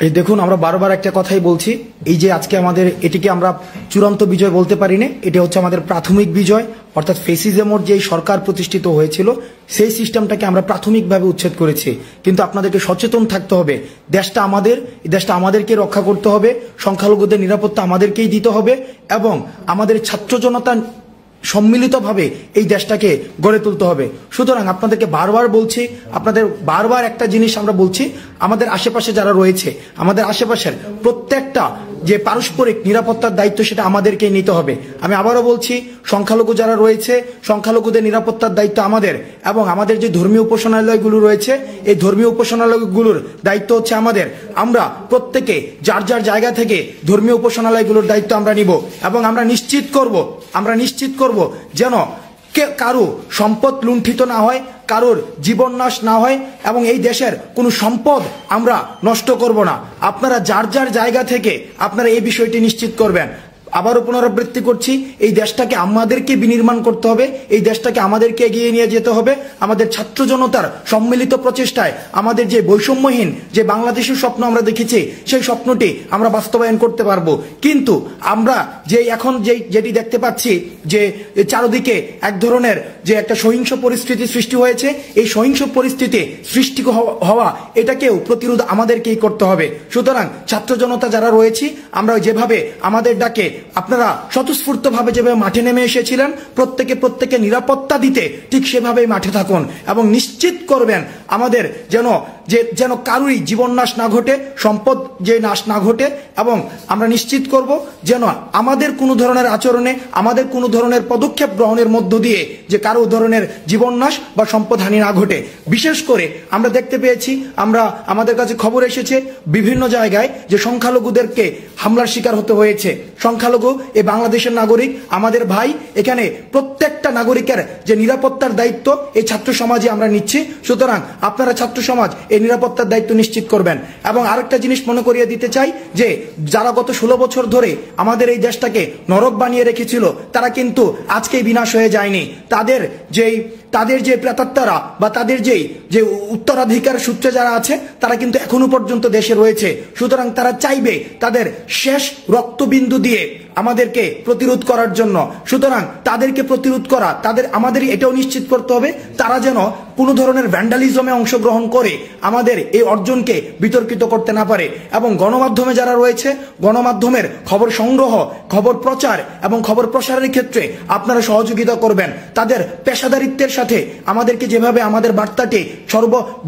এই দেখুন, আমরা বারবার একটা কথাই বলছি, এই যে আজকে আমাদের এটিকে আমরা চূড়ান্ত বিজয় বলতে পারি না, এটা হচ্ছে আমাদের প্রাথমিক বিজয়। অর্থাৎ ফেসিজমের যে সরকার প্রতিষ্ঠিত হয়েছিল সেই সিস্টেমটাকে আমরা প্রাথমিকভাবে উচ্ছেদ করেছি। কিন্তু আপনাদেরকে সচেতন থাকতে হবে, দেশটা আমাদের, এই দেশটা আমাদেরকে রক্ষা করতে হবে, সংখ্যালঘুদের নিরাপত্তা আমাদেরকেই দিতে হবে এবং আমাদের ছাত্র জনতা সম্মিলিতভাবে এই দেশটাকে গড়ে তুলতে হবে। সুতরাং আপনাদেরকে বারবার বলছি, আপনাদের বারবার একটা জিনিস আমরা বলছি, আমাদের আশেপাশে যারা রয়েছে, আমাদের আশেপাশের প্রত্যেকটা যে পারস্পরিক নিরাপত্তার দায়িত্ব সেটা আমাদেরকেই নিতে হবে। আমি আবারও বলছি, সংখ্যালঘু যারা রয়েছে, সংখ্যালঘুদের নিরাপত্তার দায়িত্ব আমাদের, এবং আমাদের যে ধর্মীয় উপাসনালয়গুলো রয়েছে এই ধর্মীয় উপাসনালয়গুলোর দায়িত্ব হচ্ছে আমাদের। আমরা প্রত্যেকে যার যার জায়গা থেকে ধর্মীয় উপাসনালয়গুলোর দায়িত্ব আমরা নিব এবং আমরা নিশ্চিত করব যেন কারো সম্পদ লুণ্ঠিত না হয়, কারোর জীবন নাশ না হয় এবং এই দেশের কোনো সম্পদ আমরা নষ্ট করব না। আপনারা যার যার জায়গা থেকে আপনারা এই বিষয়টি নিশ্চিত করবেন। আবারও পুনরাবৃত্তি করছি, এই দেশটাকে আমাদেরকে বিনির্মাণ করতে হবে, এই দেশটাকে আমাদেরকে এগিয়ে নিয়ে যেতে হবে। আমাদের ছাত্র জনতার সম্মিলিত প্রচেষ্টায় আমাদের যে বৈষম্যহীন যে বাংলাদেশের স্বপ্ন আমরা দেখেছি সেই স্বপ্নটি আমরা বাস্তবায়ন করতে পারবো। কিন্তু আমরা যে এখন যেটি দেখতে পাচ্ছি যে চারদিকে এক ধরনের যে একটা সহিংস পরিস্থিতি সৃষ্টি হয়েছে, এই সহিংস পরিস্থিতি সৃষ্টি হওয়া এটাকেও প্রতিরোধ আমাদেরকেই করতে হবে। সুতরাং ছাত্র জনতা যারা রয়েছি, আমরা যেভাবে আমাদের ডাকে আপনারা স্বতঃস্ফূর্তভাবে যেভাবে মাঠে নেমে এসেছিলেন, প্রত্যেকে নিরাপত্তা দিতে ঠিক সেভাবেই মাঠে থাকুন এবং নিশ্চিত করবেন আমাদের যেন কারোরই জীবন নাশ না ঘটে, সম্পদ যে নাশ না ঘটে, এবং আমরা নিশ্চিত করব যেন আমাদের কোনো ধরনের আচরণে, আমাদের কোনো ধরনের পদক্ষেপ গ্রহণের মধ্য দিয়ে যে কারো ধরনের জীবন নাশ বা সম্পদ হানি না ঘটে। বিশেষ করে আমরা দেখতে পেয়েছি, আমাদের কাছে খবর এসেছে বিভিন্ন জায়গায় যে সংখ্যালঘুদেরকে হামলার শিকার হতে হয়েছে। সংখ্যালঘু এই বাংলাদেশের নাগরিক, আমাদের ভাই, এখানে প্রত্যেকটা নাগরিকের যে নিরাপত্তার দায়িত্ব এই ছাত্র সমাজে আমরা নিচ্ছি। সুতরাং আপনারা ছাত্র সমাজ এই নিরাপত্তার দায়িত্ব নিশ্চিত করবেন। এবং আরেকটা জিনিস মনে করিয়ে দিতে চাই যে যারা গত 16 বছর ধরে আমাদের এই দেশটাকে নরক বানিয়ে রেখেছিল তারা কিন্তু আজকেই বিনাশ হয়ে যায়নি। তাদের যে প্রেতাত্মারা বা তাদের যে উত্তরাধিকার সূত্রে যারা আছে তারা কিন্তু এখনো পর্যন্ত দেশে রয়েছে। সুতরাং তারা চাইবে তাদের শেষ রক্তবিন্দু দিয়ে আমাদেরকে প্রতিরোধ করার জন্য। সুতরাং তাদেরকে প্রতিরোধ করা, আমাদের এটাও নিশ্চিত করতে হবে তারা যেন কোনো ধরনের ভ্যান্ডালিজমে অংশগ্রহণ করে আমাদের এই অর্জনকে বিতর্কিত করতে না পারে। এবং গণমাধ্যমে যারা রয়েছে, গণমাধ্যমের খবর সংগ্রহ, খবর প্রচার এবং খবর প্রসারের ক্ষেত্রে আপনারা সহযোগিতা করবেন। তাদের পেশাদারিত্বের সাথে আমাদেরকে যেভাবে আমাদের বার্তাটি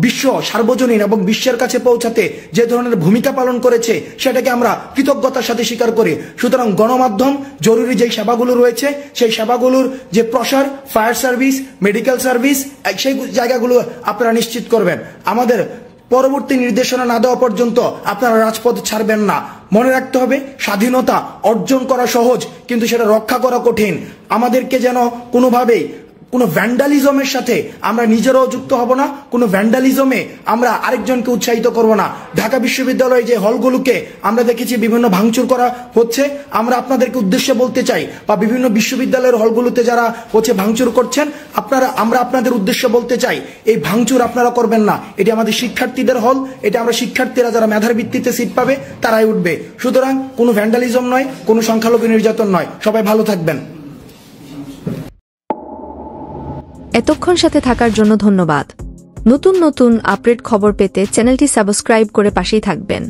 বিশ্ব সার্বজনীন এবং বিশ্বের কাছে পৌঁছাতে যে ধরনের ভূমিকা পালন করেছে সেটাকে আমরা কৃতজ্ঞতার সাথে স্বীকার করি। সুতরাং গণমাধ্যম জরুরি যে সেবাগুলো রয়েছে সেই সেবাগুলোর যে প্রসার, ফায়ার সার্ভিস, মেডিকেল সার্ভিস, সেই জায়গাগুলো আপনারা নিশ্চিত করবেন। আমাদের পরবর্তী নির্দেশনা না দেওয়া পর্যন্ত আপনারা রাজপথ ছাড়বেন না। মনে রাখতে হবে, স্বাধীনতা অর্জন করা সহজ কিন্তু সেটা রক্ষা করা কঠিন। আমাদেরকে যেন কোনোভাবেই কোনো ভ্যান্ডালিজমের সাথে আমরা নিজেরাও যুক্ত হব না, কোনো ভ্যান্ডালিজমে আমরা আরেকজনকে উৎসাহিত করব না। ঢাকা বিশ্ববিদ্যালয়ে যে হলগুলোকে আমরা দেখেছি বিভিন্ন ভাঙচুর করা হচ্ছে, আমরা আপনাদেরকে উদ্দেশ্যে বলতে চাই, বা বিভিন্ন বিশ্ববিদ্যালয়ের হলগুলোতে যারা ভাঙচুর করছেন আমরা আপনাদের উদ্দেশ্যে বলতে চাই, এই ভাঙচুর আপনারা করবেন না। এটি আমাদের শিক্ষার্থীদের হল, এটা আমরা শিক্ষার্থীরা যারা মেধার ভিত্তিতে সিট পাবে তারাই উঠবে। সুতরাং কোনো ভ্যান্ডালিজম নয়, কোনো সংখ্যালঘু নির্যাতন নয়। সবাই ভালো থাকবেন। এতক্ষণ সাথে থাকার জন্য ধন্যবাদ। নতুন আপডেট খবর পেতে চ্যানেলটি সাবস্ক্রাইব করে পাশেই থাকবেন।